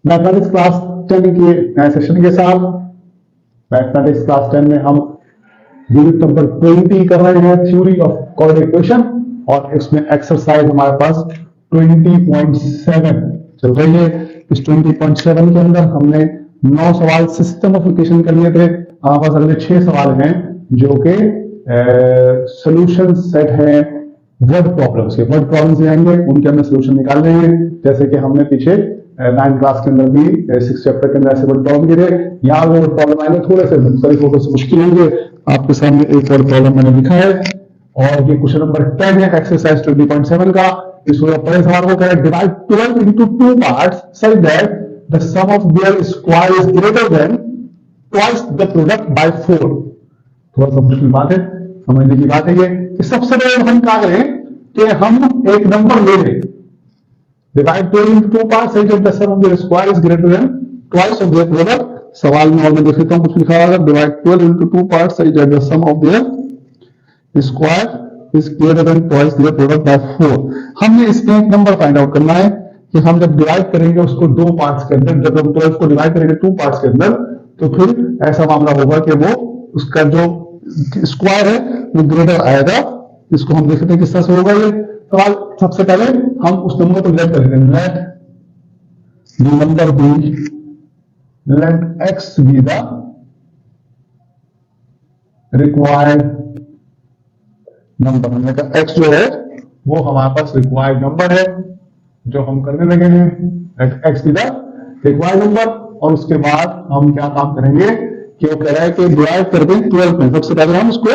Mathematics class 10 के नए session के साथ मैथमेटिक्स क्लास 10 में हम यूनिट नंबर 20 कर रहे हैं, थ्योरी ऑफ कोऑर्डिनेट इक्वेशन, और इसमें एक्सरसाइज हमारे पास 20.7 चल रही है। इस 20.7 के अंदर हमने 9 सवाल सिस्टम ऑफ इक्वेशन कर लिए थे। हमारे पास अगले 6 सवाल हैं जो कि सोल्यूशन सेट है वर्ड प्रॉब्लम्स के। वर्ड प्रॉब्लम्स आएंगे, उनके हमने सोल्यूशन निकाल रहे हैं, जैसे कि हमने पीछे 9 क्लास के अंदर भी 6 चैप्टर के अंदर ऐसे वर्ड प्रॉब्लम किए थे। यहाँ वो वर्ड प्रॉब्लम आएंगे थोड़े से तरीकों से मुश्किल होंगे। आपके सामने एक वर्ड प्रॉब्लम मैंने लिखा है और ये क्वेश्चन नंबर 10 है एक्सरसाइज 20.7 का। इसमें पहले सवाल को कह रहे हैं divide 12 into 2 parts such that the sum of their square is greater than twice the product by 4। थोड़ा सा मुश्किल बात है, समझने की बात है ये कि सबसे पहले हम क्या करें कि हम एक नंबर ले लें, divide 12 into 2 parts such that the sum of their square is greater than twice of their product। सवाल में और मैं देख लेता हूं कुछ लिखा होगा, divide 12 into 2 parts such that the sum of their square is greater than twice their product by 4। हमने इसमें एक नंबर फाइंड आउट करना है कि हम जब डिवाइड करेंगे उसको 2 पार्ट्स के अंदर, जब हम 12 को डिवाइड करेंगे 2 पार्ट्स के अंदर, तो फिर ऐसा मामला होगा कि वो उसका जो स्क्वायर है वो ग्रेटर आएगा। इसको हम देखते हैं किस तरह से होगा ये सवाल। सबसे पहले हम उस नंबर को लेट कर देंगे, let the number be, let x be the required number. हमने कहा x जो है वो हमारे पास रिक्वायर्ड नंबर है जो हम करने लगे हैं, x is the required number. और उसके बाद हम क्या काम करेंगे कि वो कह रहा है कि डिवाइड कर दें 12 में। सबसे पहले हम उसको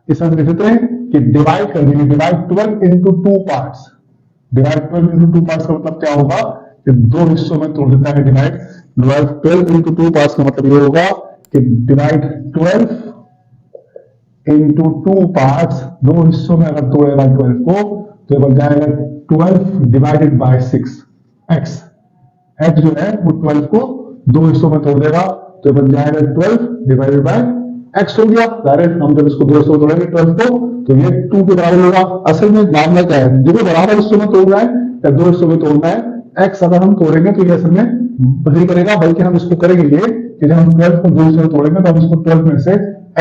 इस तरह लिख देते हैं कि डिवाइड कर देंगे, divide 12 into 2 parts. Divide 12 into 2 parts का मतलब क्या होगा कि 2 हिस्सों में तोड़ देता है डिवाइड। डिवाइड 12 into 2 पार्ट्स का मतलब ये होगा कि डिवाइड 12 into 2 पार्ट्स, 2 हिस्सों में अगर तोड़ेगा 12 को तो बन जाएगा 12 डिवाइडेड बाय 6 x। x जो है वो 12 को 2 हिस्सों में तोड़ देगा तो बन जाएगा 12 डिवाइडेड बाय x हो गया। डायरेक्ट हम जब इसको 2 हिस्सों में तोड़ेंगे 12 को तो ये 2 के बराबर होगा। असल में मामला क्या है, जब बराबर हिस्सों में तोड़ना है या 2 हिस्सों में तोड़ना है, x अगर हम तोड़ेंगे तो ये असल में नहीं करेगा, बल्कि हम इसको करेंगे ये कि जब हम 12 को 2 हिस्सों में तोड़ेंगे तो हम इसको 12 में से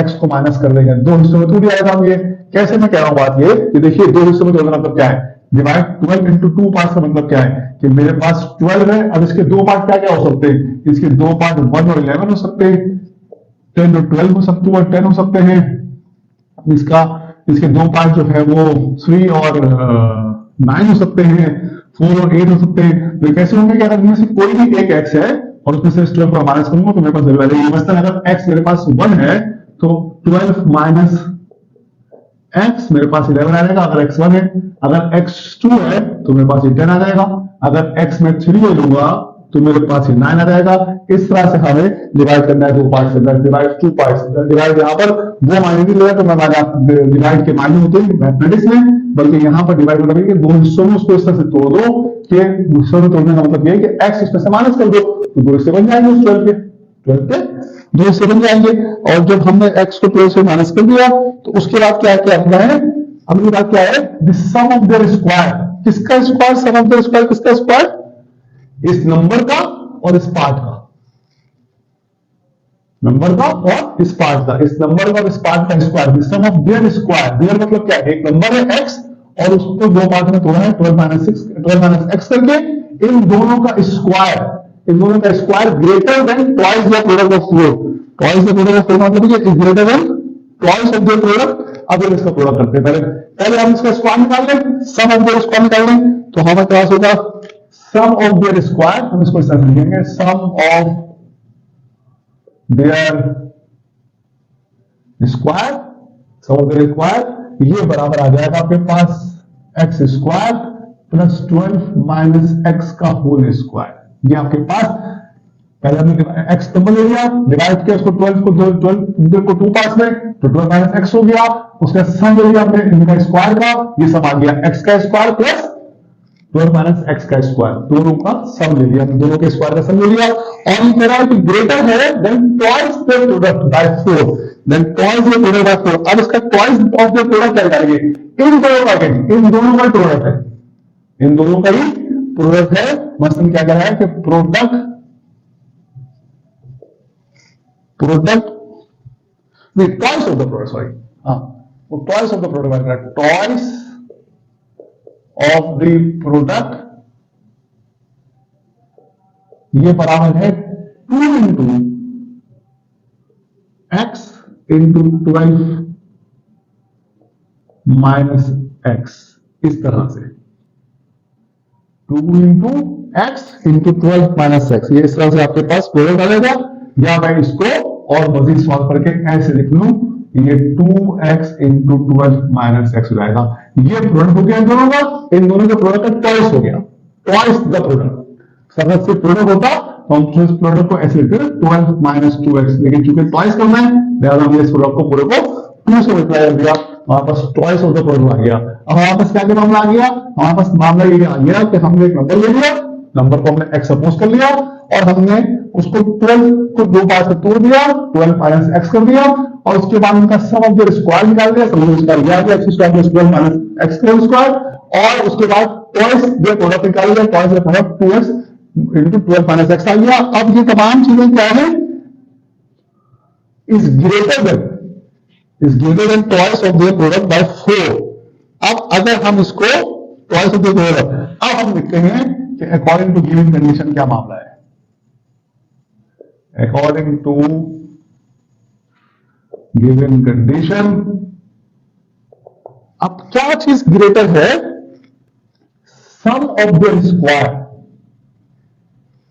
x को माइनस कर देंगे, 2 हिस्सों में टूट जाएगा। हम ये कैसे मैं कह रहा हूं बात ये कि देखिए 2 हिस्सों में तोड़ना मतलब क्या है, डिवाइड 12 into 2 पार्ट्स का मतलब क्या है कि मेरे पास 12 है। अब इसके 2 पार्ट क्या क्या हो सकते हैं, इसके 2 पार्ट 1 और 11 हो सकते हैं, 10 और 12 हो सकते हैं, और 10 हो सकते हैं। इसके 2 पार्ट जो है वो 3 और 9 हो सकते हैं, 4 और 8 हो सकते हैं। तो कैसे होंगे कि अगर इनमें से कोई भी एक x है और उसमें से 12 को माइनस करूंगा तो मेरे पास वैल्यू आएगी। मसलन अगर x मेरे पास 1 है तो 12 माइनस x मेरे पास 11 आ जाएगा अगर x 1 है। अगर x 2 है तो मेरे पास 10 आ जाएगा। अगर x में 3 ले लूंगा तो मेरे पास 9 आ जाएगा। इस तरह से हमें डिवाइड करना है 2 पार्ट्स के अंदर, डिवाइड 2 पार्ट्स। डिवाइड यहाँ पर वो मायने नहीं लेगा तो मैं डिवाइड के मायने होते हैं मैथमेटिक्स में, बल्कि यहाँ पर डिवाइड मतलब कि 2 हिस्सों में उसको इस तरह से तोड़ दो कि हिस्सों में तोड़ने का मतलब ये है कि x इसमें से माइनस कर दो तो 2 हिस्से बन जाएंगे, उस 12 के 2 हिस्से बन जाएंगे। और जब हमने x को 12 से माइनस कर दिया तो उसके बाद क्या क्या होगा है, अगली बात क्या है, the sum of their square. किसका square, sum of their square किसका स्क्वायर, इस नंबर का और इस पार्ट का, नंबर का और इस पार्ट का, इस नंबर का और इस पार्ट का square, the sum of their square. Their मतलब क्या है, एक नंबर है x और उसको 2 पार्ट में तोड़ना है 12 माइनस x करके। इन दोनों का स्क्वायर, इन दोनों का square greater than twice the product of 4। Twice the product of 4 मतलब ये is greater then twice of the product. अब हम इसका प्रोडक्ट करते हैं, पहले हम इसका स्क्वायर निकाल लें, सम ऑफ देयर स्क्वायर निकाल लें तो हमारे पास होगा सम ऑफ देयर स्क्वायर। हम इसको इस तरह से लिखेंगे, sum of their square, sum of their square ये बराबर आ जाएगा आपके पास x square plus 12 minus x का होल स्क्वायर। ये आपके पास पहले हमने एक्स नंबर ले लिया, डिवाइड किया उसको 12 को 2 पार्ट्स में तो 12 माइनस एक्स हो गया। उसका सम ले लिया हमने इनका स्क्वायर का, ये सम आ गया एक्स का स्क्वायर प्लस 12 माइनस एक्स का स्क्वायर, दोनों का सम ले लिया, दोनों के स्क्वायर का सम ले लिया। और ये कह रहा है कि ग्रेटर है than twice the product by 4, than twice the product by 4। अब इसका ट्वाइस ऑफ द प्रोडक्ट क्या करेंगे, इन दोनों का प्रोडक्ट है, इन दोनों का ही प्रोडक्ट है, मसलन क्या कह रहा है कि product toys of the product, sorry वो टॉयस ऑफ द प्रोडक्ट बात कर रहा है, टॉयस ऑफ द प्रोडक्ट ये बराबर है 2 into x into 12 minus x, इस तरह से 2 into x into 12 minus x, ये इस तरह से आपके पास प्रोडक्ट आ जाएगा। या मैं इसको और मजीद सॉल्व करके ऐसे लिख लूं, ये 2x इंटू 12 माइनस एक्स हो जाएगा। ये प्रोडक्ट हो गया इन दोनों का, इन दोनों का प्रोडक्ट का टॉयस हो गया, टॉयस द प्रोडक्ट। अगर से प्रोडक्ट होता तो हम इस प्रोडक्ट को ऐसे लिखते 12 माइनस 2x, लेकिन चूंकि टॉयस करना है लिहाजा हमने इस प्रोडक्ट को पूरे को 2 से मल्टीप्लाई कर दिया, हमारे पास टॉयस ऑफ द प्रोडक्ट आ गया। अब हमारे पास क्या मामला आ गया, हमारे पास मामला ये आ गया कि हमने एक नंबर ले लिया, नंबर को हमने x सपोज कर लिया और हमने उसको 12 को 2 बार से तोड़ दिया, 12 माइनस x कर दिया और उसके बाद उनका सम ऑफ द स्क्वायर निकाल दिया, सम ऑफ द स्क्वायर दिया x square plus 12 minus x square, और उसके बाद टॉयस द प्रोडक्ट निकाल दिया, twice the product 2x into 12 minus x आ गया। अब ये तमाम चीजें क्या है, is greater than twice of the product by 4। अब अगर हम इसको टॉयस ऑफ द प्रोडक्ट, अब हम लिखते हैं कि अकॉर्डिंग टू गिवन कंडीशन क्या मामला है, अकॉर्डिंग टू गिवन कंडीशन। अब क्या चीज ग्रेटर है, सम ऑफ द स्क्वायर,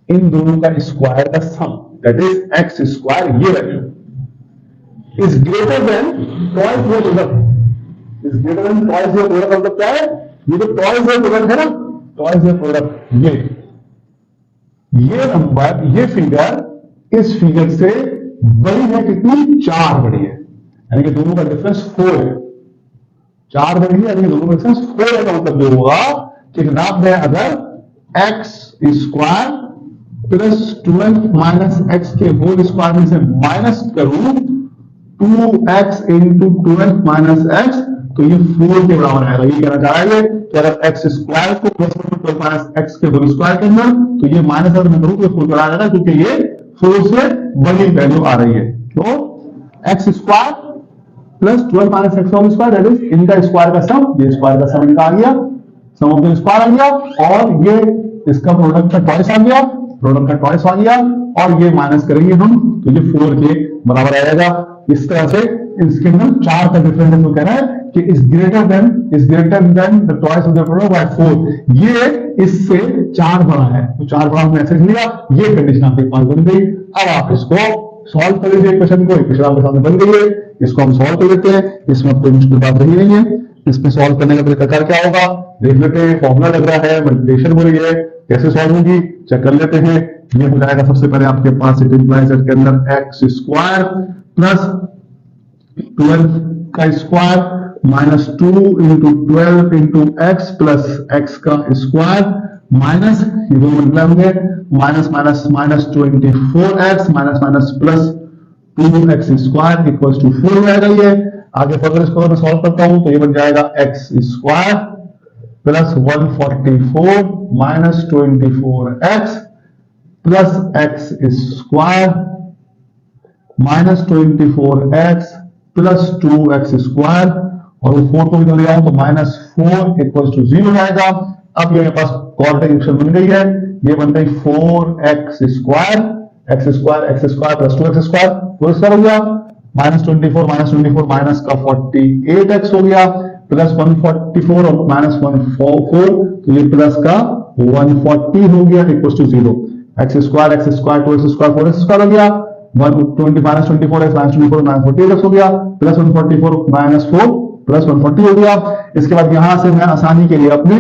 इन दोनों का स्क्वायर का सम, दैट इज एक्स स्क्वायर, ये value is greater than toys the product, is greater than toys the product of the क्या है, ये जो टॉयस द प्रोडक्ट है ना, टॉयस द प्रोडक्ट, ये नंबर, ये फिगर इस फिगर से बड़ी है कितनी, 4 बड़ी है, यानी कि दोनों का डिफरेंस 4 है, 4 बड़ी है, यानी कि दोनों का डिफरेंस 4 है। का मतलब ये होगा कि जनाब मैं अगर x square plus 12 minus x के होल स्क्वायर में से माइनस करूं 2x इंटू 12 माइनस एक्स, तो ये 4 के बराबर आएगा। ये कहना चाह रहा है कि अगर एक्स स्क्वायर को प्लस 12 माइनस एक्स के होल स्क्वायर के अंदर, तो ये माइनस अगर मैं करूं तो 4 बराबर आएगा, क्योंकि ये 4 से बड़ी वैल्यू आ रही है। तो x square plus 12 minus x whole square, that is इनका स्क्वायर का सम, ये स्क्वायर का सम इनका आ गया, सम ऑफ द स्क्वायर आ गया, और ये इसका प्रोडक्ट का टॉयस आ गया, प्रोडक्ट का टॉयस आ गया, और ये माइनस करेंगे हम तो ये 4 के बराबर आएगा। इस तरह से इसके अंदर 4 का डिफरेंस है, तो कह रहा है कि is greater than the twice of the product by 4, ये इससे 4 बड़ा है, तो 4 बड़ा हमने ऐसे लिया, ये कंडीशन आपके पास बन गई। अब आप इसको सॉल्व कर लीजिए, क्वेश्चन को, इक्वेशन आपके सामने बन गई है, इसको हम सॉल्व कर लेते हैं, इसमें कोई मुश्किल बात रही नहीं है। इसमें सॉल्व करने का तरीका क्या होगा देख लेते हैं, फॉर्मूला लग रहा है, मल्टीप्लिकेशन हो रही है, कैसे सॉल्व होगी चेक कर लेते हैं। ये हो जाएगा सबसे पहले आपके पास इट इंप्लाइज के अंदर एक्स स्क्वायर प्लस 12 का square minus 2 into 12 into x plus x का स्क्वायर माइनस, ये दोनों मल्टीप्लाई होंगे, minus minus minus 24x minus minus plus 2x square equals to 4 हो जाएगा। ये आगे फर्दर इसको मैं सॉल्व करता हूं तो ये बन जाएगा x square plus 144 minus 24x plus x square minus 24x plus 2x square, और 4 को निकल गया तो माइनस 4 इक्वल्स टू 0 आएगा। अब ये मेरे पास क्वाड्रेटिक इक्वेशन बन गई है, ये बन गई 4x square plus 2x square, 4 square हो गया, माइनस 24 माइनस का 48x हो गया, प्लस 144 और माइनस 144, तो ये प्लस का 140 हो गया equals to 0। X square 2x square 4x square हो गया, 120 minus 24x minus 24 minus 48x हो गया, प्लस 144 माइनस 4 प्लस 140 हो गया। इसके बाद यहां से मैं आसानी के लिए अपने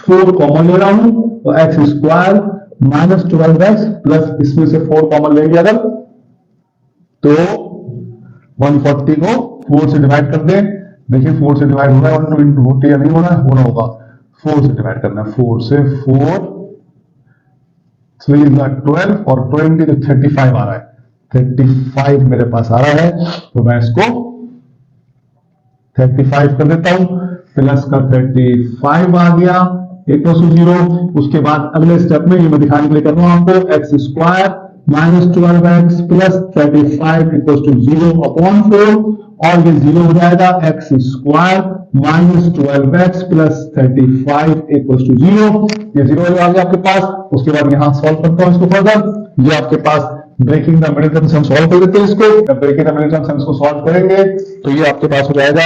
4 कॉमन ले रहा हूं, तो x square minus 12x plus इसमें से 4 कॉमन लेंगे अगर, तो 140 को 4 से डिवाइड कर दें। देखिए 4 से डिवाइड हो रहा है, 1 इंटू 40 या नहीं हो रहा है, होना होगा, 4 से डिवाइड करना है, 4 से 4 3 12 और 20 तो 35 आ रहा है, 35 मेरे पास आ रहा है, तो मैं इसको 35 कर देता हूं, प्लस का 35 आ गया इक्वल टू 0। उसके बाद अगले स्टेप में ये मैं दिखाने के लिए कर रहा हूं आपको, x square minus 12x plus 35 equal to 0 upon 4, और ये 0 हो जाएगा, x square minus 12x plus 35 equal to 0। ये 0 आ गया आपके पास। उसके बाद यहां सॉल्व करता हूं इसको फर्दर। ये आपके पास ब्रेकिंग द मिडिल टर्म से हम सॉल्व कर देते हैं इसको। ब्रेकिंग द मिडिल टर्म से हम इसको सॉल्व करेंगे तो ये आपके पास हो जाएगा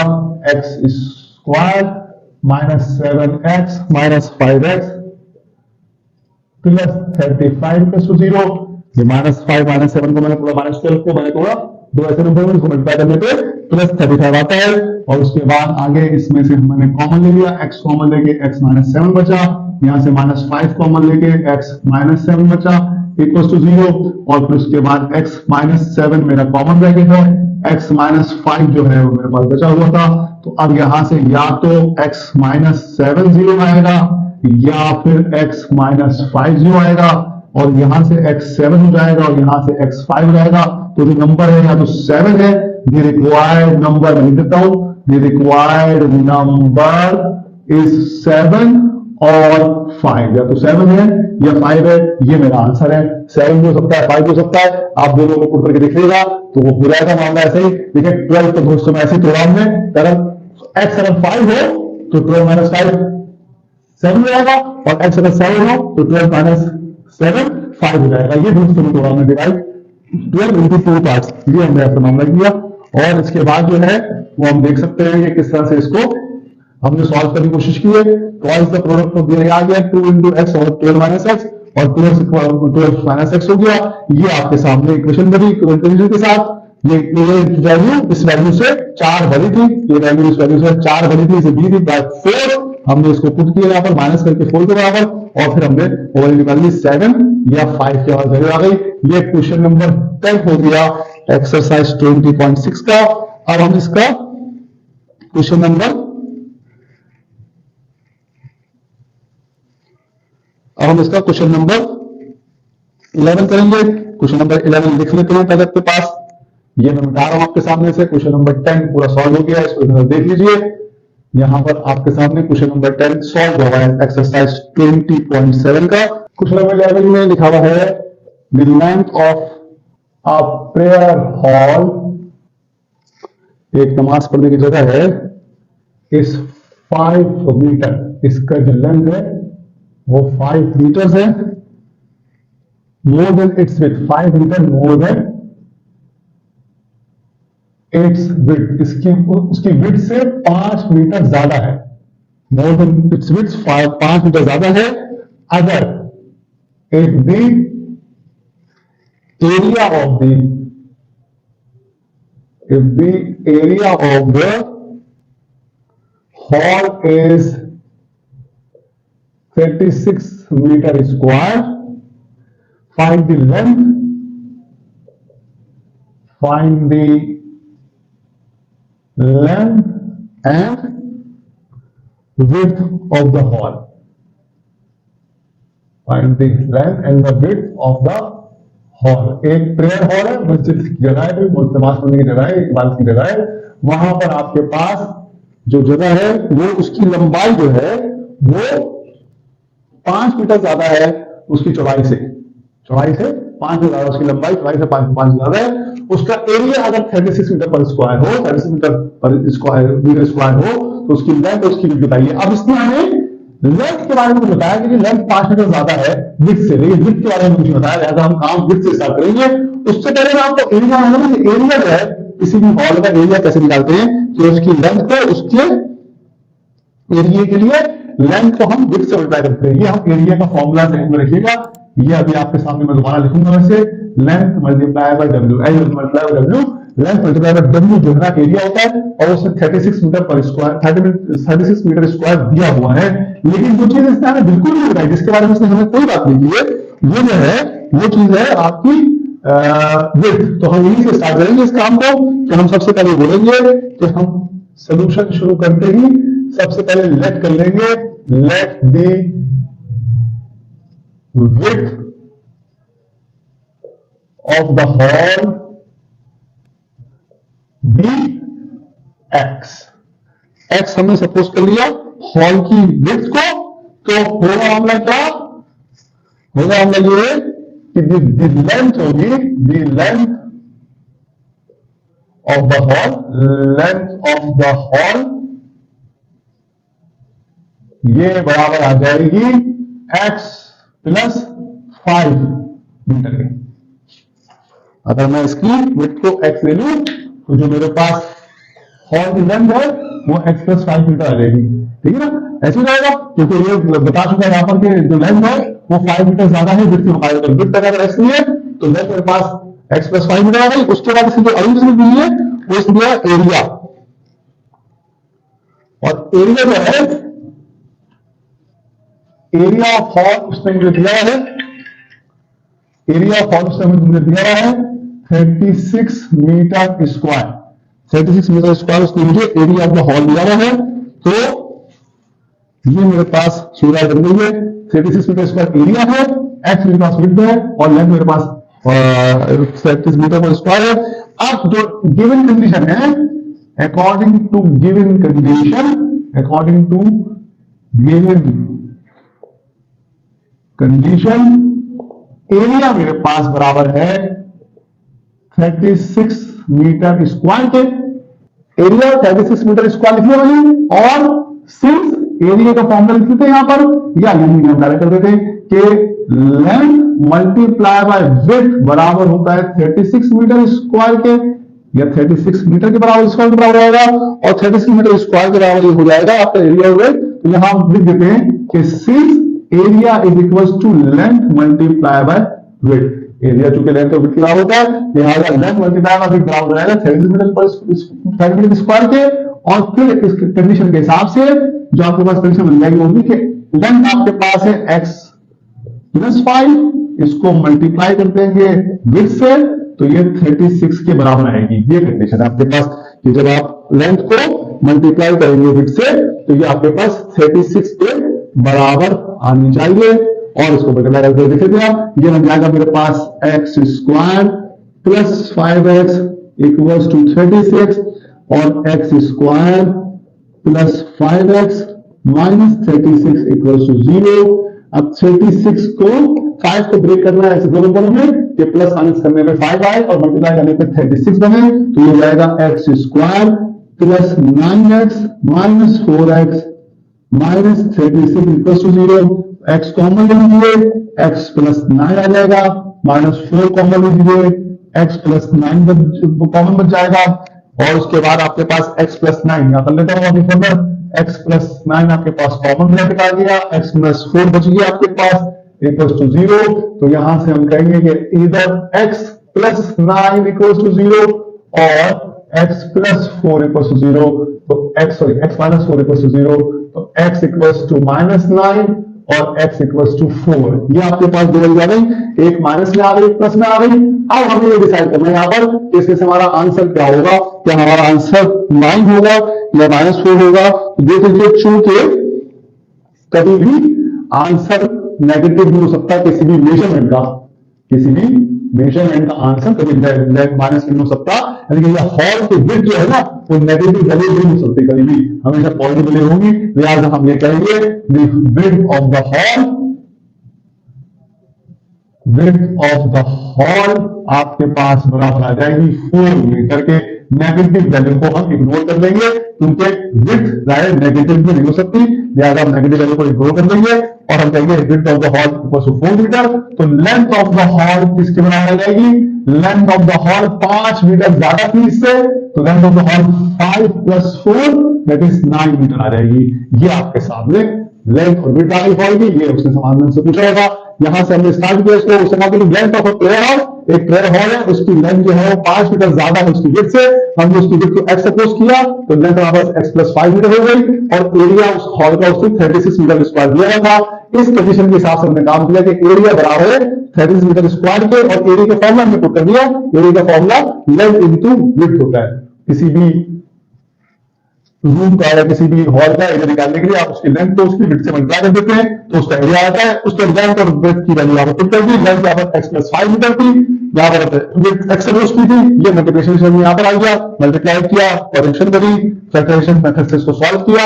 x square minus 7x minus 5x plus 35 to 0। ये -5 -7 को मैंने थोड़ा -12 को मैंने थोड़ा दो ऐसे नंबर में इसको मल्टीप्लाई करने पे प्लस 35 आता है। और उसके बाद आगे इसमें से मैंने कॉमन ले लिया, x कॉमन लेके x -7 बचा, यहां से -5 कॉमन लेके x -7 बचा इक्वल टू 0। और फिर उसके बाद x -7 मेरा कॉमन रह गया है, x -5 जो है वो मेरे पास बचा हुआ था। तो अब यहां से या तो x -7 0 आएगा या फिर x -5 0 आएगा, और यहां से x7 हो जाएगा और यहां से x5 रहेगा। तो जो नंबर है या तो 7 है, the required number मैं लिख देता हूं, the required number is 7 और 5, या तो 7 है या 5 है, ये मेरा आंसर है। 7 भी हो सकता है, 5 भी हो सकता है, आप दोनों को पुट करके देखिएगा तो वो हो जाएगा मामला ऐसे ही। देखिए 12 तो दोस्तों मैं ऐसे ही तोड़ा हमने, अगर x अगर 5 हो तो 12 - 5 7 हो जाएगा, और x अगर 7 हो तो 12 - 7 5 हो जाएगा। ये दोस्तों ने तोड़ा हमने डिवाइड 12 into 2 पार्ट्स, ये हमने ऐसा मामला किया। और इसके बाद जो है वो हम देख सकते हैं कि किस तरह से इसको हमने सॉल्व करने की कोशिश की है। ट्वाइस द प्रोडक्ट ऑफ दिया आ गया 2 into x और 12 - x, और 12 - x हो गया। ये आपके सामने इक्वेशन बनी कंटिन्यूटी के साथ। ये वैल्यू इस वैल्यू से 4 बड़ी थी, ये वैल्यू इस वैल्यू से 4 बड़ी थी, इसे दी थी बाय 4। हमने इसको पुट किया यहाँ पर माइनस करके 4 के बराबर, और फिर हमने ओवर निकाल ली 7 या 5 के बाद वैल्यू आ गई। ये क्वेश्चन नंबर 10 हो गया एक्सरसाइज 20.6 का। अब हम इसका क्वेश्चन नंबर क्वेश्चन नंबर 11 करेंगे। क्वेश्चन नंबर 11 लिख लेते हैं पहले आपके पास, ये मैं बता रहा हूं आपके सामने से। क्वेश्चन नंबर 10 पूरा सॉल्व हो गया है, इसको देख लीजिए। यहां पर आपके सामने क्वेश्चन नंबर 10 सॉल्व हुआ है एक्सरसाइज 20.7 का। क्वेश्चन नंबर 11 में लिखा हुआ है the length of a prayer hall, एक नमाज पढ़ने की जगह है, इस 5 मीटर, इसका जो लेंथ है वो 5 मीटर है, more than its width, 5 metre more than its width, इसकी उसकी विड्थ से 5 मीटर ज्यादा है, more than its width 5 metre ज्यादा है। अगर if the area of the hall is 36 metre square, find the length, find the length and width of the hall, find the length and the width of the hall। एक prayer hall है, मस्जिद की जगह है, नमाज पढ़ने की जगह है, इबादत की जगह है। वहां पर आपके पास जो जगह है वो उसकी लंबाई जो है वो 5 मीटर ज्यादा है उसकी चौड़ाई से 5 मीटर ज्यादा, उसकी लंबाई चौड़ाई से 5 ज्यादा है। उसका एरिया अगर 36 मीटर पर स्क्वायर हो, 36 मीटर पर स्क्वायर हो, तो उसकी लेंथ और उसकी विड्थ बताइए। अब इसने हमें लेंथ के बारे में बताया कि लेंथ 5 मीटर ज्यादा है विड्थ से, लेकिन विड्थ के बारे में कुछ बताया, लिहाजा हम काम विड्थ से स्टार्ट करेंगे। उससे पहले मैं आपको एरिया मालूम है, एरिया जो है किसी भी हॉल का एरिया कैसे निकालते हैं कि उसकी लेंथ को उसके एरिया के लिए लेंथ को हम विड्थ से मल्टीप्लाई करते हैं। ये हम एरिया का फॉर्मूला ध्यान में रखिएगा, ये अभी आपके सामने मैं दोबारा लिखूंगा वैसे, length multiply by W, L multiply by W, length multiply by W जो है एरिया होता है, और उससे 36 मीटर पर स्क्वायर 36 मीटर स्क्वायर दिया हुआ है। लेकिन जो चीज इसने हमें बिल्कुल नहीं बताई, जिसके बारे में इसने हमें कोई बात नहीं की है, वो जो है वो चीज है आपकी विड्थ। तो हम यहीं से स्टार्ट करेंगे इस काम को कि हम सबसे पहले बोलेंगे कि हम सोल्यूशन शुरू करते ही सबसे पहले लेट कर लेंगे, let the width of the hall be x। x हमने सपोज कर लिया हॉल की width को, तो होगा मामला क्या होगा, मामला ये कि द लेंथ होगी, the length of the hall, length of the hall ये बराबर आ जाएगी x प्लस 5 मीटर के। अगर मैं इसकी विड्थ को x ले लूं तो जो मेरे पास हॉल की लेंथ है वो x प्लस 5 मीटर आ जाएगी। ठीक है ना, ऐसे रहेगा क्योंकि ये बता चुका है यहाँ पर कि जो लेंथ है वो 5 मीटर ज्यादा है विड्थ के मुकाबले। विड्थ अगर x नहीं है तो लेंथ मेरे पास x प्लस 5 मीटर आ गई। उसके बाद इसकी जो अगली चीज दी है वो इसमें एरिया, और एरिया जो है एरिया ऑफ हॉल उसने मुझे दिया है, एरिया ऑफ हॉल उसने मुझे दिया है 36 मीटर स्क्वायर, 36 मीटर स्क्वायर उसने मुझे एरिया ऑफ द हॉल दिया है। तो ये मेरे पास सूर्य बन गई है, 36 मीटर स्क्वायर एरिया है, एक्स मेरे पास विड्थ है और लेंथ मेरे पास 36 मीटर पर स्क्वायर है। अब जो गिवन कंडीशन है, according to given condition, according to given condition area मेरे पास बराबर है 36 मीटर स्क्वायर के। एरिया 36 मीटर स्क्वायर लिखने वाली, और सिंस एरिया का फॉर्मूला लिख देते हैं यहां पर, या यूं हम डायरेक्ट कर देते हैं कि लेंथ मल्टीप्लाई बाय विड्थ बराबर होता है 36 मीटर स्क्वायर के, या 36 मीटर के बराबर स्क्वायर के बराबर आएगा, और 36 मीटर स्क्वायर के बराबर हो जाएगा आपका एरिया विड्थ। तो यहां हम लिख देते हैं कि since area is equal to length multiply by width. Area चूंकि लेंथ और विड्थ के बराबर होता है, लिहाजा लेंथ मल्टीप्लाई बाय विड्थ बराबर हो जाएगा 36 मीटर पर मीटर स्क्वायर के। और फिर इस कंडीशन के हिसाब से जो आपके पास कंडीशन बन जाएगी वो भी कि लेंथ आपके पास है x प्लस 5, इसको मल्टीप्लाई कर देंगे विड्थ से तो ये 36 के बराबर आएगी। ये कंडीशन है आपके पास कि जब आप लेंथ को मल्टीप्लाई करेंगे विड्थ से तो ये आपके पास 36 के बराबर आनी चाहिए। और इसको मल्टीप्लाई करके देख लेते हैं आप, ये बन जाएगा मेरे पास x square plus 5x equals to 36 और x square plus 5x minus 36 equals to 0। अब 36 को 5 को ब्रेक करना है ऐसे दोनों कोनों में, ये प्लस माइनस करने पे 5 आए और मल्टीप्लाई करने पे 36 बने, तो ये जाएगा x square plus 9x minus 4x minus 36 equals to 0। X common ले लीजिए, एक्स प्लस 9 आ जाएगा, माइनस 4 कॉमन ले लीजिए, एक्स प्लस 9 कॉमन बच जाएगा। और उसके बाद आपके पास एक्स प्लस 9 यहां कर लेता हूं अभी, एक्स प्लस 9 आपके पास कॉमन ब्रैकेट आ गया, एक्स प्लस 4 बच गया आपके पास इक्वल्स टू 0। तो यहां से हम कहेंगे कि इधर एक्स प्लस 9 इक्वल्स टू 0 और एक्स प्लस 4 इक्वल्स टू 0। तो एक्स माइनस 4 इक्वल्स टू 0, तो एक्स इक्वल्स टू माइनस 9 और x इक्वल्स टू 4। ये आपके पास दो वैल्यू आ गई, एक माइनस में आ गई, प्लस में आ गई। अब हमें ये डिसाइड करना है यहाँ पर इसमें से हमारा आंसर क्या होगा, क्या हमारा आंसर 9 होगा या माइनस 4 होगा। तो देख लीजिए, चूंकि कभी भी आंसर नेगेटिव भी हो सकता है किसी भी मेजरमेंट का, किसी भी मेजरमेंट का आंसर कभी माइनस नहीं हो सकता, लेकिन ये हॉल की विड्थ जो है ना वो नेगेटिव वैल्यू नहीं हो सकती, कभी भी हमेशा पॉजिटिव वैल्यू होगी। लिहाजा हम ये कहेंगे the width of the hall, width of the hall आपके पास बराबर आ जाएगी 4 मीटर के। नेगेटिव वैल्यू को हम इग्नोर कर देंगे क्योंकि विड्थ जाहिर नेगेटिव में नहीं हो सकती, लिहाजा हम नेगेटिव वैल्यू को इग्नोर कर देंगे और हम कहेंगे width of the hall equal to 4 metre. तो लेंथ ऑफ द हॉल किसके बराबर आ जाएगी, length of the hall 5 metre ज्यादा थी इससे, तो length of the hall 5 plus 4 that is 9 metre आ जाएगी। ये आपके सामने लेंथ और विड्थ आ गई हॉल की, ये उसने समाधान से पूछा होगा। यहां से हमने स्टार्ट किया इसको, उसने कहा कि length of a player hall, एक प्लेयर हॉल है उसकी लेंथ जो है वो 5 मीटर ज्यादा है उसकी विड्थ से, हमने उसकी विड्थ को x सपोज किया तो लेंथ बराबर x प्लस 5 मीटर हो गई और एरिया उस हॉल का उसने 36 मीटर स्क्वायर दिया था। इस कंडीशन के हिसाब से हमने काम किया कि एरिया बराबर है 36 मीटर स्क्वायर के, और एरिया का फॉर्मूला हमने पुट कर दिया, एरिया का फॉर्मूला लेंथ इनटू विड्थ होता है। किसी भी रूम का या किसी भी हॉल का एरिया निकालने के लिए आप उसकी लेंथ को उसकी विड्थ से मल्टीप्लाई कर देते हैं तो उसका एरिया आता है। उसके लेंथ और विड्थ की वैल्यू आपको पुट कर दी, लेंथ यहाँ पर x प्लस 5 मीटर थी, यहाँ पर विड्थ x सपोज की थी, ये मल्टीप्लिकेशन यहाँ पर आ गया, मल्टीप्लाई किया, करेक्शन करी, फैक्टराइजेशन मेथड से इसको सॉल्व किया।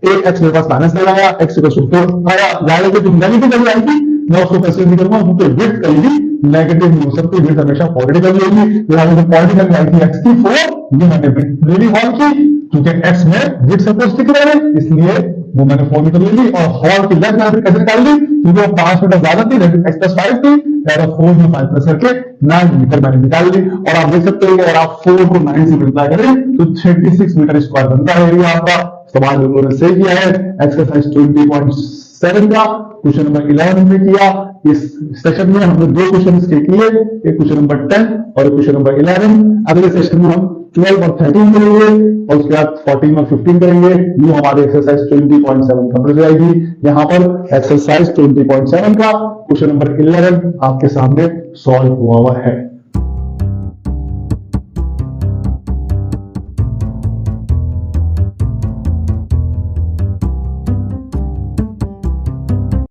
एक एक्स मेरे पास माइनस लगाया, एक्स इक्वल टू 4 आया, जाने के तुम नेगेटिव वैल्यू आएगी, मैं उसको कैसे निकलूंगा, क्योंकि विड्थ कभी नेगेटिव नहीं हो सकती, विड्थ हमेशा पॉजिटिव वैल्यू होगी। यहाँ पे पॉजिटिव वैल्यू आई थी एक्स की 4, ये मैंने लेनी 1 की, क्योंकि एक्स में विड्थ सपोज दिख रहा है, इसलिए वो मैंने 4 निकल ली। और हॉल की लेंथ यहाँ पे कैसे निकाल ली, क्योंकि वो 5 मीटर ज्यादा थी, लेकिन एक्स प्लस 5 थी, 4 में 5 प्लस करके 9 मीटर मैंने निकाल ली। और आप देख सकते हैं कि अगर आप 4 को 9 से मल्टीप्लाई करें तो 36 मीटर स्क्वायर बनता है एरिया आपका। सवाल उन्होंने सही किया है। एक्सरसाइज 20.7 का क्वेश्चन नंबर 11 में किया। इस सेशन में हमने 2 क्वेश्चन इसके किए, एक क्वेश्चन नंबर 10 और क्वेश्चन नंबर 11। अगले सेशन में हम 12 और 13 करेंगे और उसके बाद 14 और 15 करेंगे। ये हमारे एक्सरसाइज 20.7 कंप्लीट हो जाएगी। यहाँ पर एक्सरसाइज 20.7 का क्वेश्चन नंबर 11 आपके सामने सॉल्व हुआ है।